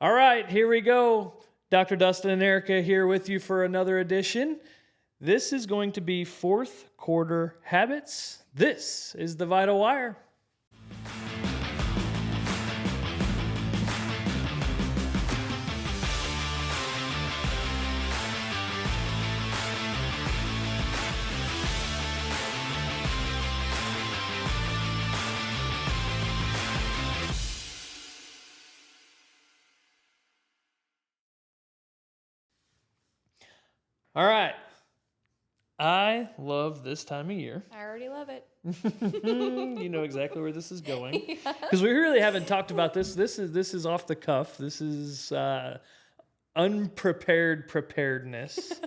All right, here we go. Dr. Dustin and Erica here with you for another edition. This is going to be fourth quarter habits. This is the Vital Wire. All right. I love this time of year. I already love it. You know exactly where this is going. Yeah. Because we really haven't talked about this. This is off the cuff. This is unprepared preparedness.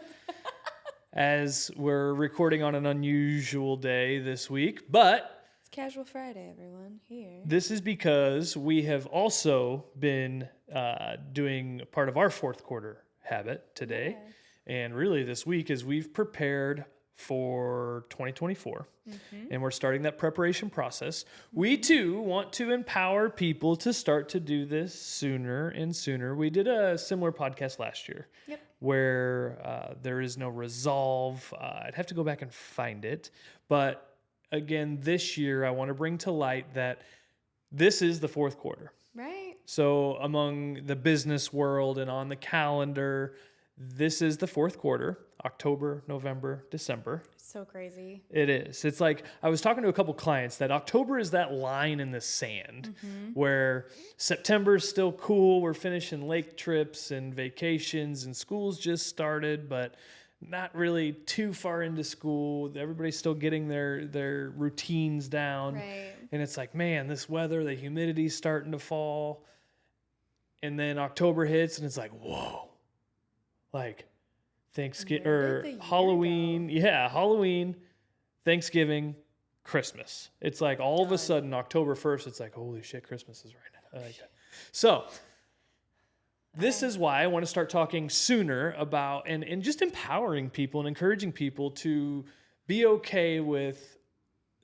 As we're recording on an unusual day this week. But It's Casual Friday, everyone, here. this is because we have also been doing part of our fourth quarter habit today. Yes. And really this week is we've prepared for 2024 and we're starting that preparation process. We too want to empower people to start to do this sooner and sooner. We did a similar podcast last year where there is no resolve. I'd have to go back and find it. But again, this year I want to bring to light that this is the fourth quarter. Right. So among the business world and on the calendar, this is the fourth quarter, October, November, December. So crazy. It is. It's like I was talking to a couple clients that October is that line in the sand where September is still cool. We're finishing lake trips and vacations and school's just started, but not really too far into school. Everybody's still getting their routines down. Right. And it's like, man, this weather, the humidity's starting to fall. And then October hits and it's like, whoa. Like Thanksgiving Where or did the year Halloween. Yeah, Halloween, Thanksgiving, Christmas. It's like all of a sudden October 1st, it's like, holy shit, Christmas is right now. Like, so this is why I want to start talking sooner about and just empowering people and encouraging people to be okay with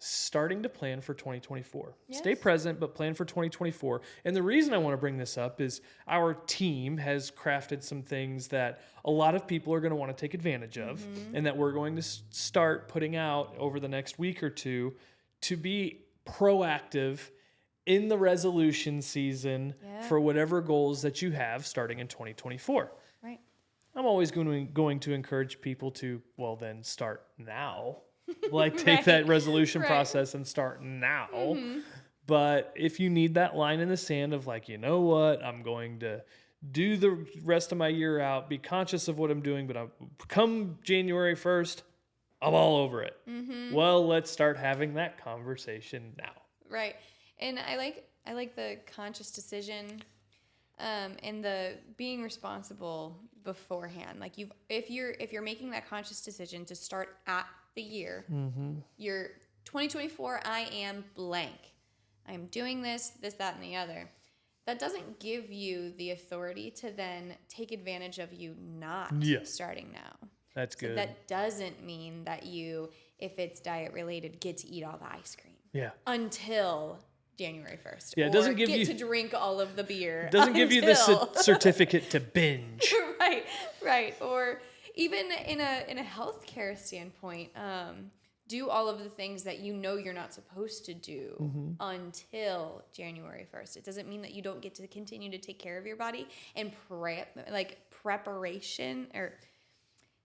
starting to plan for 2024. Yes. Stay present, but plan for 2024. And the reason I want to bring this up is our team has crafted some things that a lot of people are going to want to take advantage of and that we're going to start putting out over the next week or two to be proactive in the resolution season for whatever goals that you have starting in 2024. Right. I'm always going to encourage people to, well, then start now. Like take that resolution process and start now. But if you need that line in the sand of like, you know what, I'm going to do the rest of my year out, be conscious of what I'm doing, but come January 1st, I'm all over it. Well, let's start having that conversation now. Right. And I like the conscious decision and the being responsible beforehand. Like if you're making that conscious decision to start at the year, your 2024, I am blank. I am doing this, that, and the other. That doesn't give you the authority to then take advantage of you not starting now. That's good. So that doesn't mean that you, if it's diet related, get to eat all the ice cream. Yeah. Until January 1st. Yeah, it doesn't give get you to drink all of the beer. It doesn't give you the certificate to binge. Right. Or even in a healthcare standpoint, do all of the things that you know you're not supposed to do until January 1st. It doesn't mean that you don't get to continue to take care of your body and preparation or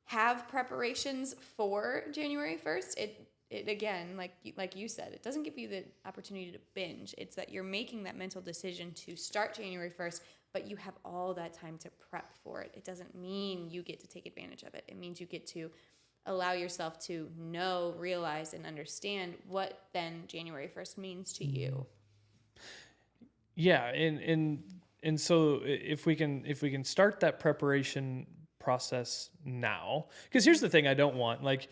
have preparations for January 1st. It again, like you said, it doesn't give you the opportunity to binge. It's that you're making that mental decision to start January 1st, but you have all that time to prep for it. It doesn't mean you get to take advantage of it. It means you get to allow yourself to know, realize, and understand what then January 1st means to you. Yeah, and so if we can start that preparation process now, because here's the thing I don't want, like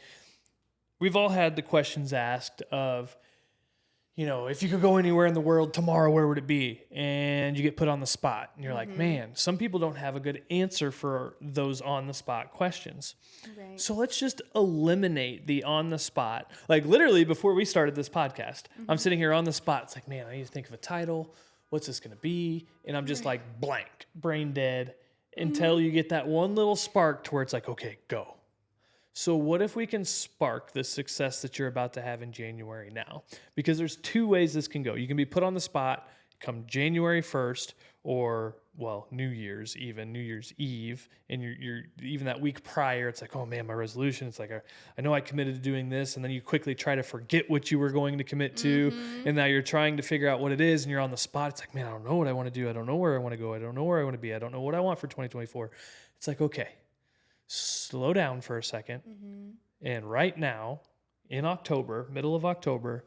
we've all had the questions asked of, you know, if you could go anywhere in the world tomorrow, where would it be? And you get put on the spot. And you're like, man, some people don't have a good answer for those on the spot questions. Right. So let's just eliminate the on the spot. Like literally before we started this podcast, I'm sitting here on the spot. It's like, man, I need to think of a title. what's this going to be? And I'm just like blank, brain dead until you get that one little spark to where it's like, okay, go. So what if we can spark the success that you're about to have in January now? Because there's two ways this can go. You can be put on the spot come January 1st or, well, New Year's Eve, and you're even that week prior, it's like, oh man, my resolution, it's like, I know I committed to doing this, and then you quickly try to forget what you were going to commit to, and now you're trying to figure out what it is, and you're on the spot. It's like, man, I don't know what I want to do. I don't know where I want to go. I don't know where I want to be. I don't know what I want for 2024. It's like, okay, slow down for a second. And right now, in October, middle of October,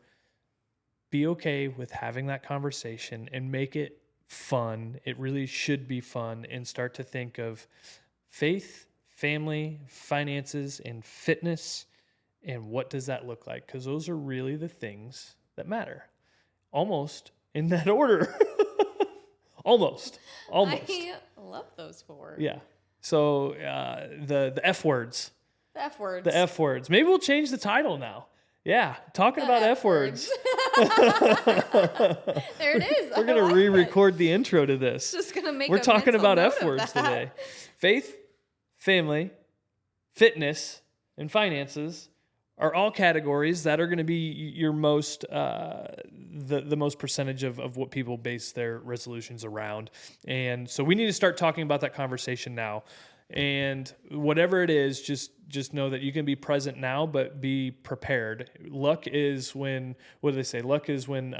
be okay with having that conversation and make it fun. It really should be fun, and start to think of faith, family, finances, and fitness. And what does that look like? Because those are really the things that matter. Almost in that order. Almost. I love those four. Yeah. So the F words. The F words. The F words. Maybe we'll change the title now. Yeah, talking about F words. There it is. We're going to re-record the intro to this. Just going to make We're talking about F words today. Faith, family, fitness, and finances are all categories that are going to be your most, the most percentage of what people base their resolutions around. And so we need to start talking about that conversation now. And whatever it is, just know that you can be present now, but be prepared. Luck is when, what do they say? Luck is when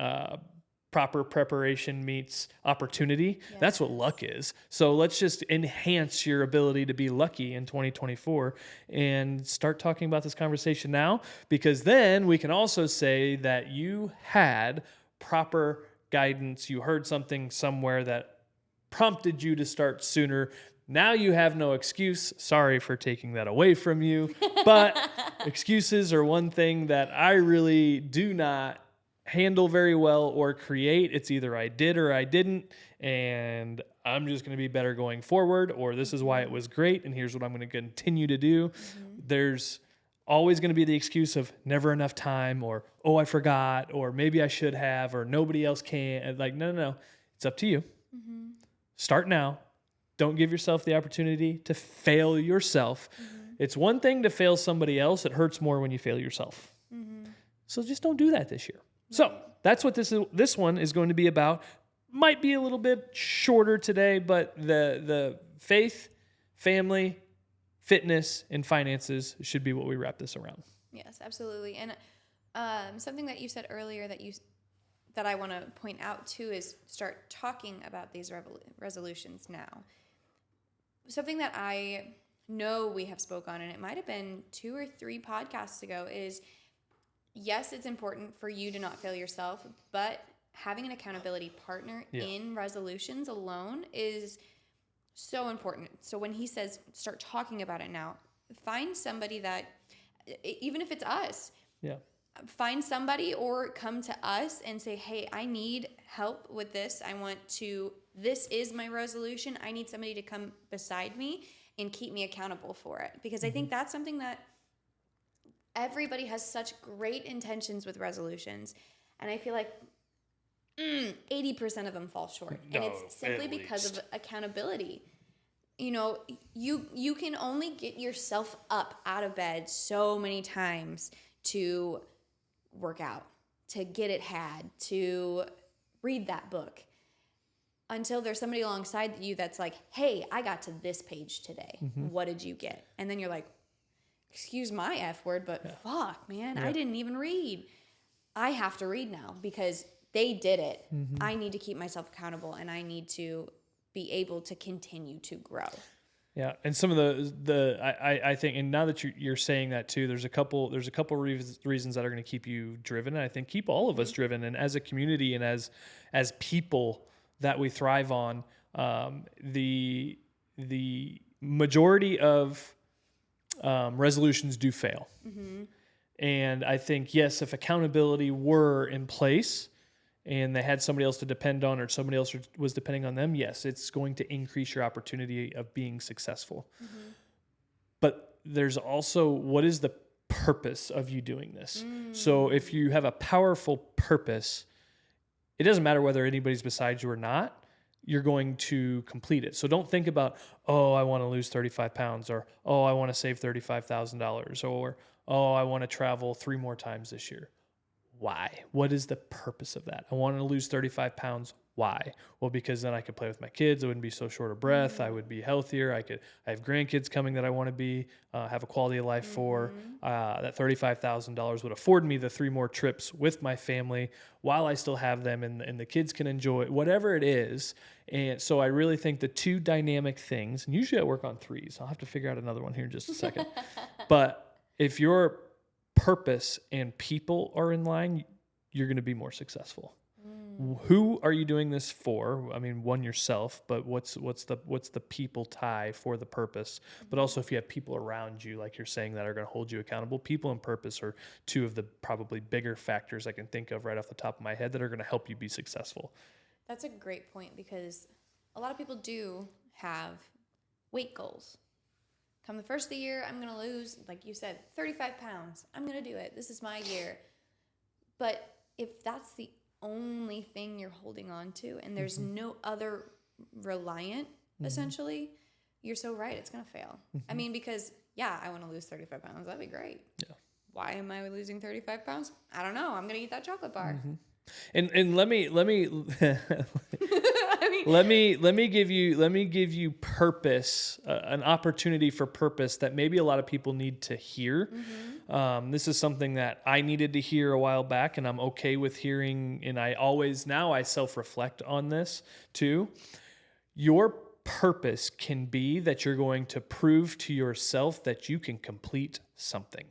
proper preparation meets opportunity. Yes. That's what luck is. So let's just enhance your ability to be lucky in 2024 and start talking about this conversation now, because then we can also say that you had proper guidance. You heard something somewhere that prompted you to start sooner. Now you have no excuse. Sorry for taking that away from you. But excuses are one thing that I really do not handle very well or create. It's either I did or I didn't, and I'm just going to be better going forward, or this is why it was great, and here's what I'm going to continue to do. There's always going to be the excuse of never enough time, or, oh, I forgot, or maybe I should have, or nobody else can. Like, no. It's up to you. Start now. Don't give yourself the opportunity to fail yourself. It's one thing to fail somebody else. It hurts more when you fail yourself. So just don't do that this year. So that's what this one is going to be about. Might be a little bit shorter today, but the faith, family, fitness, and finances should be what we wrap this around. Yes, absolutely. And something that you said earlier that I want to point out too is start talking about these resolutions now. Something that I know we have spoke on, and it might have been 2 or 3 podcasts ago, is yes, it's important for you to not fail yourself, but having an accountability partner in resolutions alone is so important. So when he says start talking about it now, find somebody that, even if it's us, find somebody or come to us and say, hey, I need help with this. This is my resolution. I need somebody to come beside me and keep me accountable for it. Because I think that's something that everybody has such great intentions with resolutions. And I feel like 80% of them fall short. And it's simply because of accountability. You know, you can only get yourself up out of bed so many times to work out, to get it had, to read that book, until there's somebody alongside you that's like, hey, I got to this page today. What did you get? And then you're like, excuse my F word, but fuck, man, I didn't even read. I have to read now because they did it. I need to keep myself accountable, and I need to be able to continue to grow. Yeah, and some of I think, and now that you're saying that too, there's a couple reasons that are going to keep you driven, and I think keep all of us driven. And as a community and as people that we thrive on, the majority of resolutions do fail. And I think, yes, if accountability were in place and they had somebody else to depend on, or somebody else was depending on them, yes, it's going to increase your opportunity of being successful. But there's also, what is the purpose of you doing this? So if you have a powerful purpose, it doesn't matter whether anybody's beside you or not, you're going to complete it. So don't think about, oh, I want to lose 35 pounds, or, oh, I want to save $35,000, or, oh, I want to travel 3 more times this year. Why? What is the purpose of that? I want to lose 35 pounds. Why? Well, because then I could play with my kids. I wouldn't be so short of breath. I would be healthier. I have grandkids coming that I want to be, have a quality of life for. That $35,000 would afford me the 3 more trips with my family while I still have them, and the kids can enjoy it, whatever it is. And so I really think the 2 dynamic things, and usually I work on 3s. I'll have to figure out another one here in just a second. But if your purpose and people are in line, you're going to be more successful. Who are you doing this for? I mean, one, yourself, but what's the people tie for the purpose? But also, if you have people around you, like you're saying, that are going to hold you accountable, people and purpose are 2 of the probably bigger factors I can think of right off the top of my head that are going to help you be successful. That's a great point, because a lot of people do have weight goals. Come the first of the year, I'm going to lose, like you said, 35 pounds. I'm going to do it. This is my year. But if that's the only thing you're holding on to, and there's no other reliant, essentially, you're so right. It's going to fail. I mean, because, yeah, I want to lose 35 pounds. That'd be great. Yeah. Why am I losing 35 pounds? I don't know. I'm going to eat that chocolate bar. And let me let me give you purpose, an opportunity for purpose that maybe a lot of people need to hear. This is something that I needed to hear a while back, and I'm okay with hearing. And I self-reflect on this too. Your purpose can be that you're going to prove to yourself that you can complete something.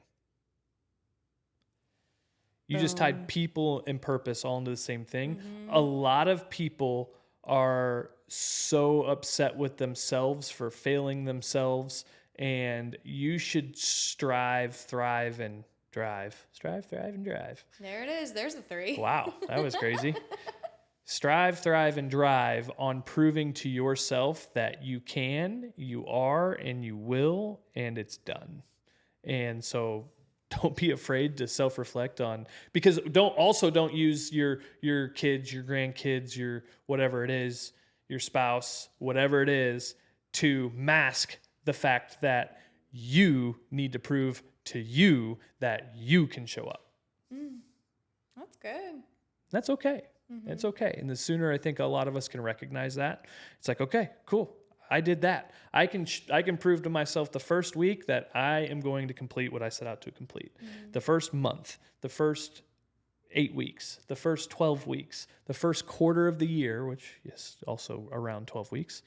You just tied people and purpose all into the same thing. A lot of people are so upset with themselves for failing themselves, and you should strive, thrive, and drive. Strive, thrive, and drive. There it is. There's a 3. Wow, that was crazy. Strive, thrive, and drive on proving to yourself that you can, you are, and you will, and it's done. And so don't be afraid to self-reflect on, because don't use your kids, your grandkids, your whatever it is, your spouse, whatever it is, to mask the fact that you need to prove to you that you can show up. That's good. That's okay. It's okay. And the sooner I think a lot of us can recognize that, it's like, okay, cool. I did that. I can prove to myself the first week that I am going to complete what I set out to complete. The first month, the first 8 weeks, the first 12 weeks, the first quarter of the year, which is also around 12 weeks,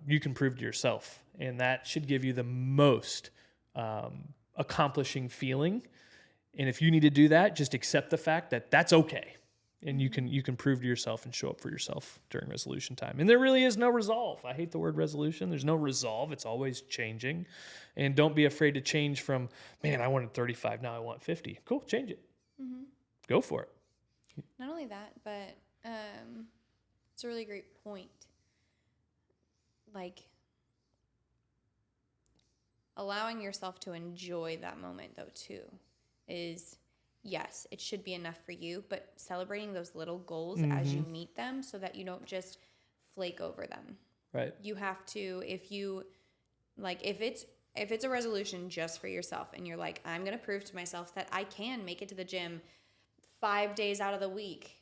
you can prove to yourself. And that should give you the most accomplishing feeling. And if you need to do that, just accept the fact that that's okay. And you can prove to yourself and show up for yourself during resolution time. And there really is no resolve. I hate the word resolution. There's no resolve. It's always changing. And don't be afraid to change from, man, I wanted 35, now I want 50. Cool, change it. Go for it. Not only that, but it's a really great point. Like, allowing yourself to enjoy that moment, though, too, is... Yes, it should be enough for you, but celebrating those little goals as you meet them so that you don't just flake over them. Right. You have to, if it's a resolution just for yourself and you're like, I'm going to prove to myself that I can make it to the gym 5 days out of the week,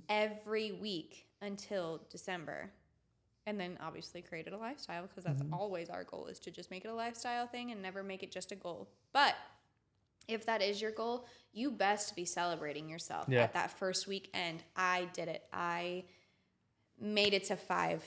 every week until December. And then obviously created a lifestyle, because that's always our goal, is to just make it a lifestyle thing and never make it just a goal. But if that is your goal, you best be celebrating yourself at that first weekend. I did it. I made it to five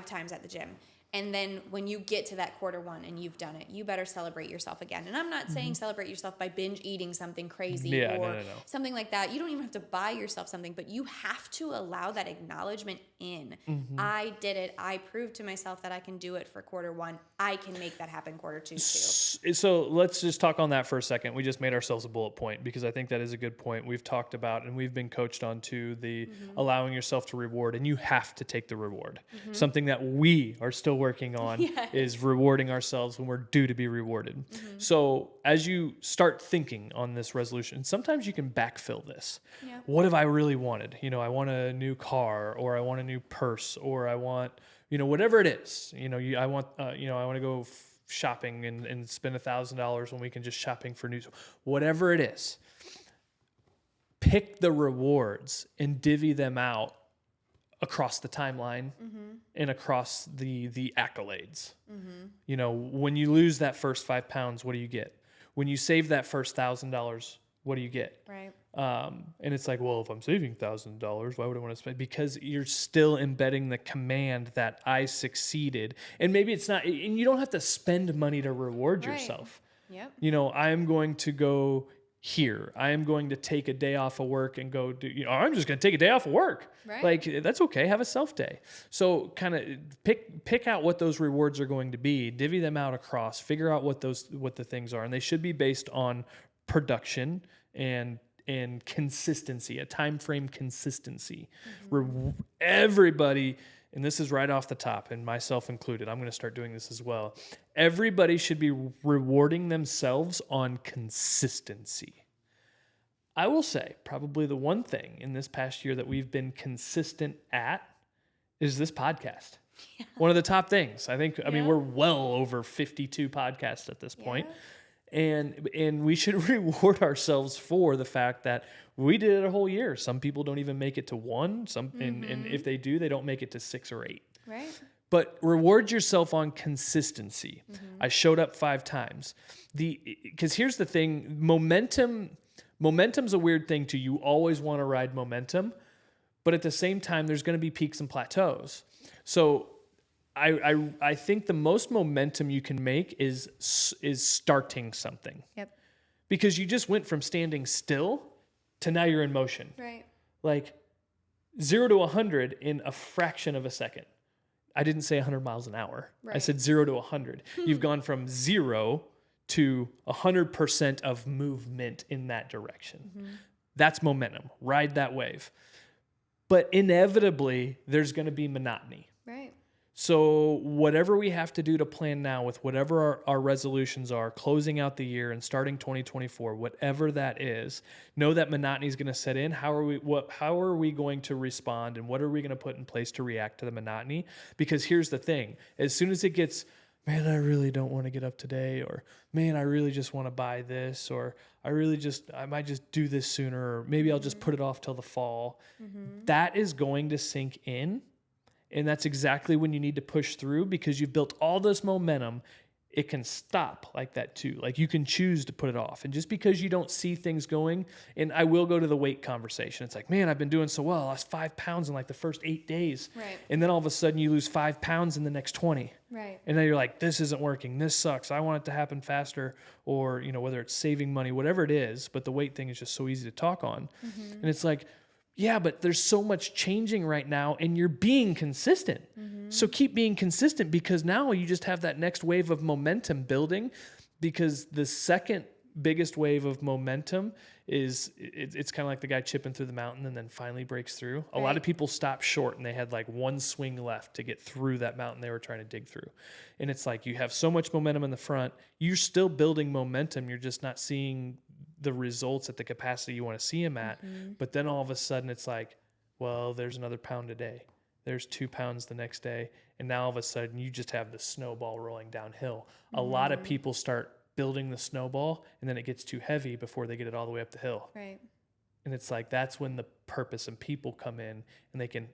times at the gym. And then when you get to that quarter 1 and you've done it, you better celebrate yourself again. And I'm not saying celebrate yourself by binge eating something crazy or something like that. You don't even have to buy yourself something, but you have to allow that acknowledgement in. I did it. I proved to myself that I can do it for quarter one. I can make that happen quarter two too. So let's just talk on that for a second. We just made ourselves a bullet point because I think that is a good point. We've talked about and we've been coached on to the allowing yourself to reward, and you have to take the reward. Something that we are still working on is rewarding ourselves when we're due to be rewarded. So as you start thinking on this resolution, sometimes you can backfill this. Yeah. What have I really wanted? You know, I want a new car, or I want a new purse, or I want, you know, whatever it is. You know, I want to go shopping and spend $1,000 when we can just shopping for new, whatever it is. Pick the rewards and divvy them out across the timeline and across the accolades. You know, when you lose that first 5 pounds, what do you get? When you save that first $1,000, what do you get? Right. And it's like, well, if I'm saving $1,000, why would I want to spend? Because you're still embedding the command that I succeeded. And maybe it's not, and you don't have to spend money to reward yourself. Yep. You know, I am going to go here. I am going to take a day off of work and go do, you know, I'm just going to take a day off of work. Right. Like, that's okay. Have a self day. So kind of pick out what those rewards are going to be, divvy them out across, figure out what the things are. And they should be based on production and consistency, a time frame consistency. Everybody, and this is right off the top, and myself included, I'm going to start doing this as well. Everybody should be rewarding themselves on consistency. I will say probably the one thing in this past year that we've been consistent at is this podcast. Yeah. One of the top things. I mean, we're well over 52 podcasts at this point. And we should reward ourselves for the fact that we did it a whole year. Some people don't even make it to one. And if they do, they don't make it to 6 or 8. Right. But reward yourself on consistency. I showed up 5 times. Because here's the thing, momentum's a weird thing too. You always want to ride momentum, but at the same time, there's going to be peaks and plateaus. So I think the most momentum you can make is starting something. Yep. Because you just went from standing still to now you're in motion. Right. Like 0 to 100 in a fraction of a second. I didn't say 100 miles an hour. Right. I said 0 to 100. You've gone from 0 to 100% of movement in that direction. That's momentum. Ride that wave. But inevitably, there's going to be monotony. Right. So whatever we have to do to plan now with whatever our resolutions are, closing out the year and starting 2024, whatever that is, know that monotony is going to set in. How are we going to respond, and what are we going to put in place to react to the monotony? Because here's the thing. As soon as it gets, man, I really don't want to get up today, or man, I really just want to buy this, or I might just do this sooner, or maybe I'll just put it off till the fall. That is going to sink in. And that's exactly when you need to push through, because you've built all this momentum. It can stop like that too. Like, you can choose to put it off. And just because you don't see things going, and I will go to the weight conversation. It's like, man, I've been doing so well. I lost 5 pounds in like the first 8 days. Right. And then all of a sudden you lose 5 pounds in the next 20. Right. And then you're like, this isn't working. This sucks. I want it to happen faster. Or, you know, whether it's saving money, whatever it is, but the weight thing is just so easy to talk on. And it's like, yeah, but there's so much changing right now, and you're being consistent. So keep being consistent, because now you just have that next wave of momentum building, because the second biggest wave of momentum is it's kind of like the guy chipping through the mountain and then finally breaks through. A lot of people stop short, and they had like one swing left to get through that mountain they were trying to dig through. And it's like, you have so much momentum in the front. You're still building momentum. You're just not seeing the results at the capacity you want to see them at. But then all of a sudden it's like, well, there's another pound a day. There's 2 pounds the next day. And now all of a sudden you just have the snowball rolling downhill. A lot of people start building the snowball, and then it gets too heavy before they get it all the way up the hill. Right. And it's like, that's when the purpose and people come in, and they can,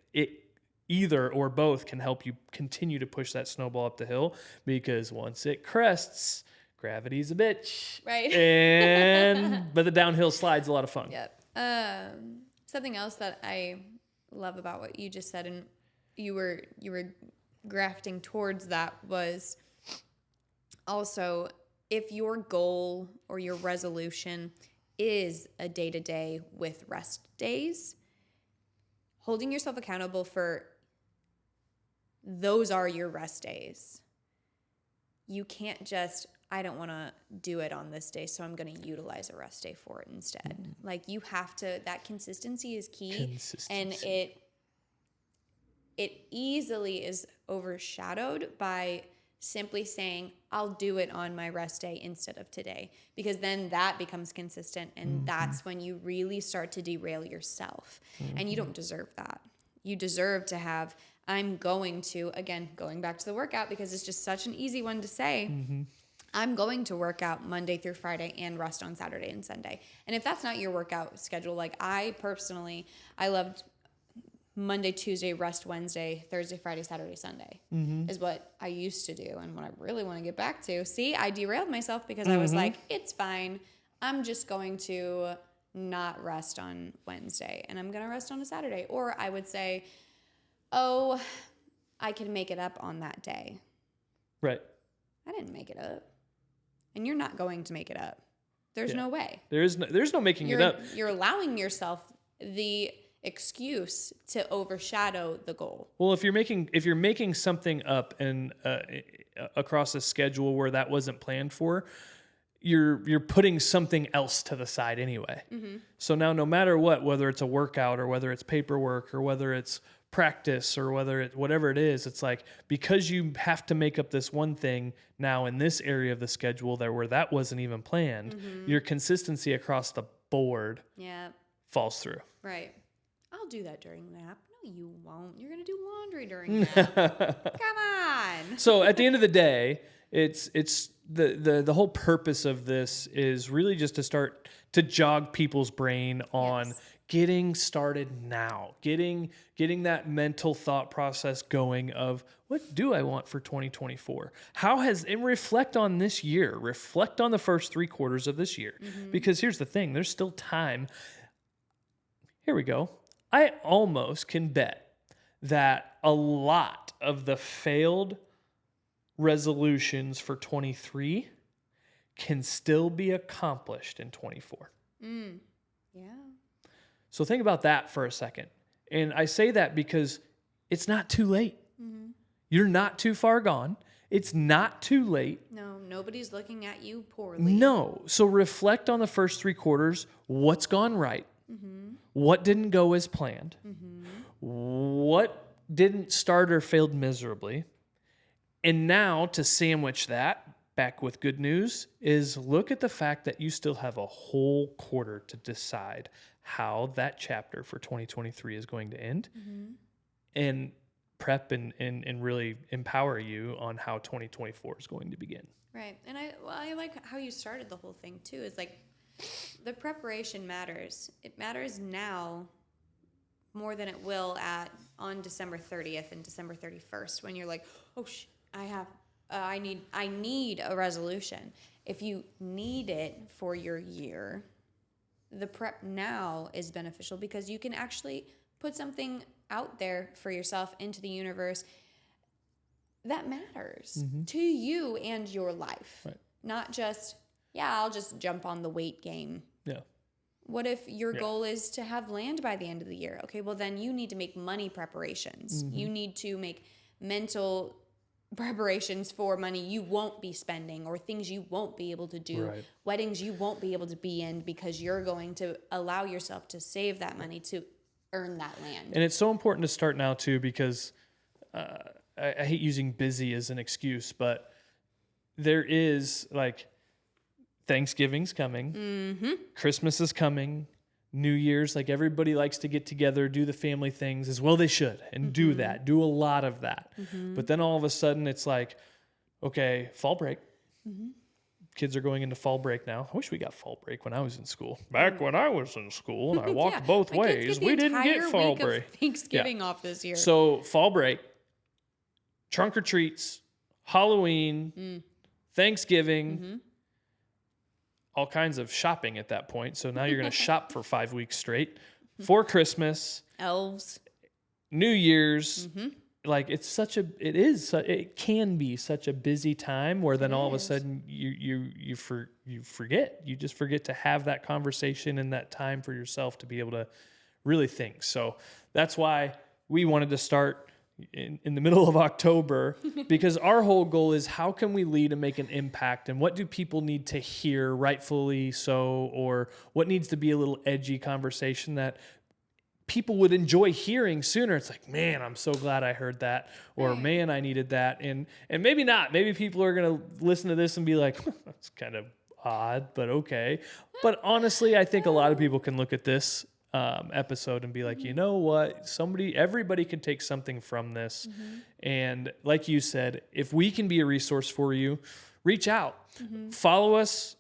either or both can help you continue to push that snowball up the hill, because once it crests, gravity's a bitch. Right. But the downhill slide's a lot of fun. Yep. Something else that I love about what you just said, and you were grafting towards that, was also, if your goal or your resolution is a day-to-day with rest days, holding yourself accountable for those are your rest days. You can't just, I don't want to do it on this day, so I'm going to utilize a rest day for it instead. Like you have to, that consistency is key. And it easily is overshadowed by simply saying, I'll do it on my rest day instead of today, because then that becomes consistent. And that's when you really start to derail yourself. And you don't deserve that. You deserve to have, I'm going to, again, going back to the workout, because it's just such an easy one to say, I'm going to work out Monday through Friday and rest on Saturday and Sunday. And if that's not your workout schedule, like I personally, I loved Monday, Tuesday, rest Wednesday, Thursday, Friday, Saturday, Sunday is what I used to do. And what I really want to get back to, see, I derailed myself because I was like, it's fine. I'm just going to not rest on Wednesday and I'm going to rest on a Saturday. Or I would say, oh, I can make it up on that day. Right. I didn't make it up. And you're not going to make it up. There's no way. There's no making it up. You're allowing yourself the excuse to overshadow the goal. Well, if you're making something up and across a schedule where that wasn't planned for, you're putting something else to the side anyway. So now, no matter what, whether it's a workout or whether it's paperwork or whether it's practice or whatever it is, it's like, because you have to make up this one thing now in this area of the schedule where that wasn't even planned, your consistency across the board falls through. Right. I'll do that during nap. No, you won't. You're going to do laundry during nap. Come on. So at the end of the day, it's the whole purpose of this is really just to start to jog people's brain on getting started now, getting that mental thought process going of, what do I want for 2024? And reflect on this year, reflect on the first 3 quarters of this year, because here's the thing, there's still time. Here we go. I almost can bet that a lot of the failed resolutions for 23 can still be accomplished in 24. Yeah. So think about that for a second. And I say that because it's not too late. You're not too far gone. It's not too late. No, nobody's looking at you poorly. No. So reflect on the first 3 quarters. What's gone right? What didn't go as planned? What didn't start or failed miserably? And now to sandwich that back with good news is look at the fact that you still have a whole quarter to decide how that chapter for 2023 is going to end and prep and really empower you on how 2024 is going to begin. Right. And I like how you started the whole thing too. It's like the preparation matters. It matters now more than it will on December 30th and December 31st when you're like, oh, I need a resolution. If you need it for your year, the prep now is beneficial because you can actually put something out there for yourself into the universe that matters to you and your life. Right. Not just, I'll just jump on the weight game. Yeah. What if your goal is to have land by the end of the year? Okay, well then you need to make money preparations. You need to make mental preparations for money you won't be spending or things you won't be able to do, weddings you won't be able to be in because you're going to allow yourself to save that money to earn that land. And it's so important to start now too, because I hate using busy as an excuse, but there is like Thanksgiving's coming, Christmas is coming, New Year's, like everybody likes to get together, do the family things as well. They should, and do a lot of that. But then all of a sudden it's like, okay, fall break. Kids are going into fall break now. I wish we got fall break when I was in school. Back when I was in school and I walked both ways, we didn't get fall break. Thanksgiving off this year. So fall break, trunk or treats, Halloween, Thanksgiving, all kinds of shopping at that point. So now you're going to shop for 5 weeks straight for Christmas, elves, New Year's. Like it can be such a busy time where then all of a sudden you forget. You just forget to have that conversation and that time for yourself to be able to really think. So that's why we wanted to start, in the middle of October, because our whole goal is how can we lead and make an impact, and what do people need to hear, rightfully so, or what needs to be a little edgy conversation that people would enjoy hearing sooner. It's like, man, I'm so glad I heard that, or man, I needed that. And maybe not. Maybe people are going to listen to this and be like, that's kind of odd, but okay. But honestly, I think a lot of people can look at this episode and be like, you know what? Everybody can take something from this. And like you said, if we can be a resource for you, reach out. Follow us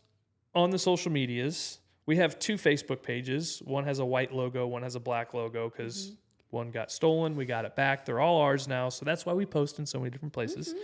on the social medias. We have 2 Facebook pages. One has a white logo, one has a black logo, because one got stolen. We got it back. They're all ours now. So that's why we post in so many different places.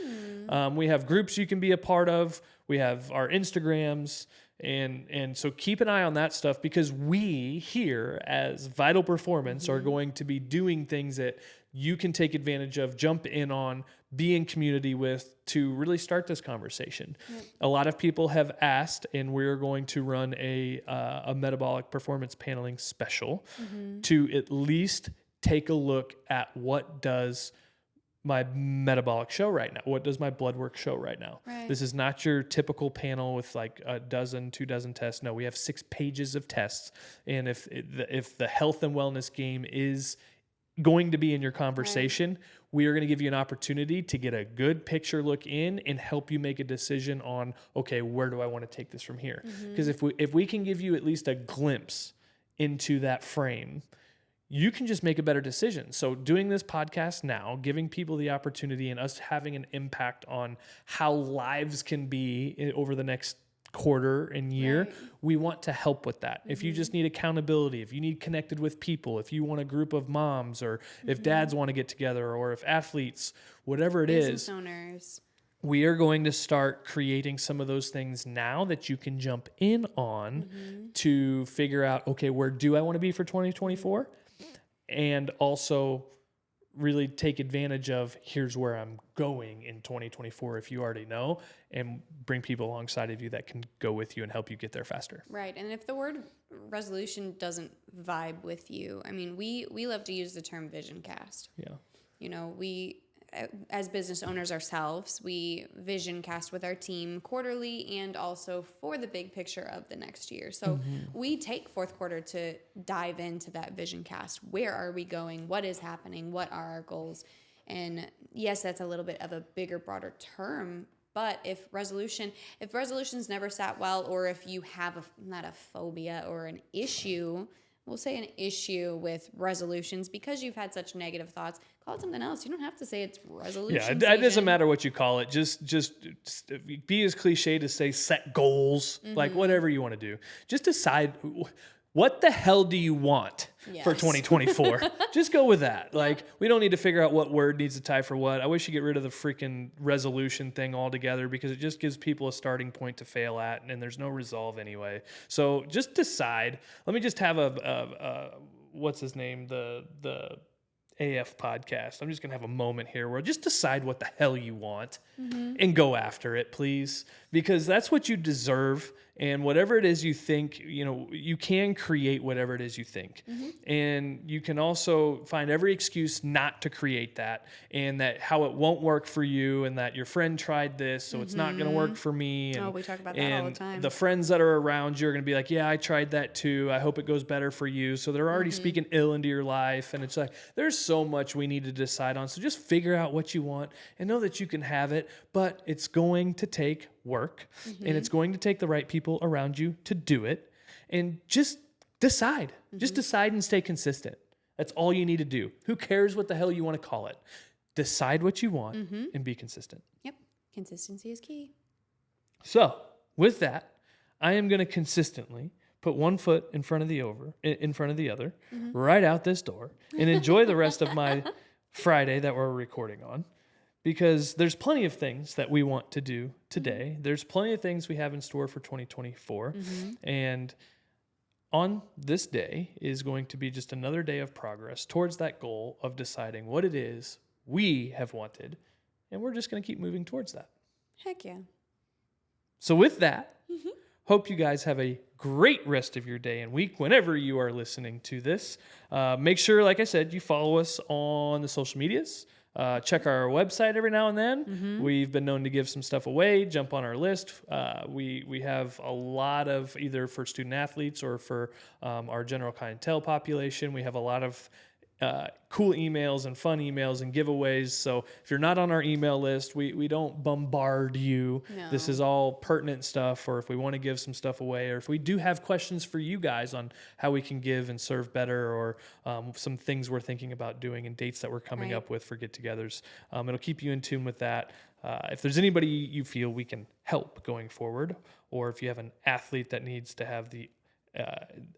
We have groups you can be a part of. We have our Instagrams. And so keep an eye on that stuff, because we here as Vital Performance are going to be doing things that you can take advantage of, jump in on, be in community with, to really start this conversation. A lot of people have asked, and we're going to run a metabolic performance paneling special to at least take a look at what does my metabolic show right now. What does my blood work show right now? This is not your typical panel with like 2 dozen tests. No, we have 6 pages of tests. And if the health and wellness game is going to be in your conversation, we are going to give you an opportunity to get a good picture look in and help you make a decision on, okay, where do I want to take this from here? Because if we can give you at least a glimpse into that frame, you can just make a better decision. So doing this podcast now, giving people the opportunity and us having an impact on how lives can be over the next quarter and year, we want to help with that. If you just need accountability, if you need connected with people, if you want a group of moms, or if dads want to get together, or if athletes, whatever it is, business owners, we are going to start creating some of those things now that you can jump in on to figure out, okay, where do I want to be for 2024? And also really take advantage of, here's where I'm going in 2024, if you already know, and bring people alongside of you that can go with you and help you get there faster. Right. And if the word resolution doesn't vibe with you, I mean, we love to use the term vision cast. Yeah. You know, we, as business owners ourselves, we vision cast with our team quarterly and also for the big picture of the next year. So we take fourth quarter to dive into that vision cast. Where are we going? What is happening? What are our goals? And yes, that's a little bit of a bigger, broader term. But if resolutions never sat well, or if you have not a phobia or an issue, we'll say an issue with resolutions because you've had such negative thoughts, call it something else. You don't have to say it's resolution. Yeah, it doesn't matter what you call it. Just be as cliche to say set goals, like whatever you want to do. Just decide, what the hell do you want for 2024? Just go with that. Like, we don't need to figure out what word needs to tie for what. I wish you get rid of the freaking resolution thing altogether, because it just gives people a starting point to fail at, and there's no resolve anyway. So just decide. Let me just have a what's his name? The AF podcast. I'm just going to have a moment here where just decide what the hell you want and go after it, please, because that's what you deserve. And whatever it is you think, you can create whatever it is you think. And you can also find every excuse not to create that, and that how it won't work for you, and that your friend tried this, so it's not going to work for me. And, we talk about that all the time. The friends that are around you are going to be like, yeah, I tried that too. I hope it goes better for you. So they're already speaking ill into your life. And it's like, there's so much we need to decide on. So just figure out what you want and know that you can have it, but it's going to take work, and it's going to take the right people around you to do it. And just decide. Just decide and stay consistent. That's all you need to do. Who cares what the hell you want to call it? Decide what you want and be consistent. Yep. Consistency is key. So with that, I am going to consistently put one foot in front of the other, right out this door, and enjoy the rest of my Friday that we're recording on. Because there's plenty of things that we want to do today. There's plenty of things we have in store for 2024. And on this day is going to be just another day of progress towards that goal of deciding what it is we have wanted. And we're just going to keep moving towards that. Heck yeah. So with that, hope you guys have a great rest of your day and week whenever you are listening to this. Make sure, like I said, you follow us on the social medias. Check our website every now and then. We've been known to give some stuff away. Jump on our list. We have a lot of, either for student athletes or for our general clientele population, we have a lot of cool emails and fun emails and giveaways. So if you're not on our email list, we don't bombard you. No. This is all pertinent stuff, or if we want to give some stuff away, or if we do have questions for you guys on how we can give and serve better, or some things we're thinking about doing and dates that we're coming up with for get-togethers. It'll keep you in tune with that. If there's anybody you feel we can help going forward, or if you have an athlete that needs to have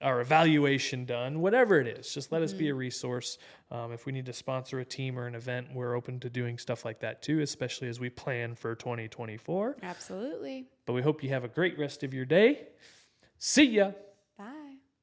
our evaluation done, whatever it is, just let us be a resource. If we need to sponsor a team or an event, we're open to doing stuff like that too, especially as we plan for 2024. Absolutely. But we hope you have a great rest of your day. See ya.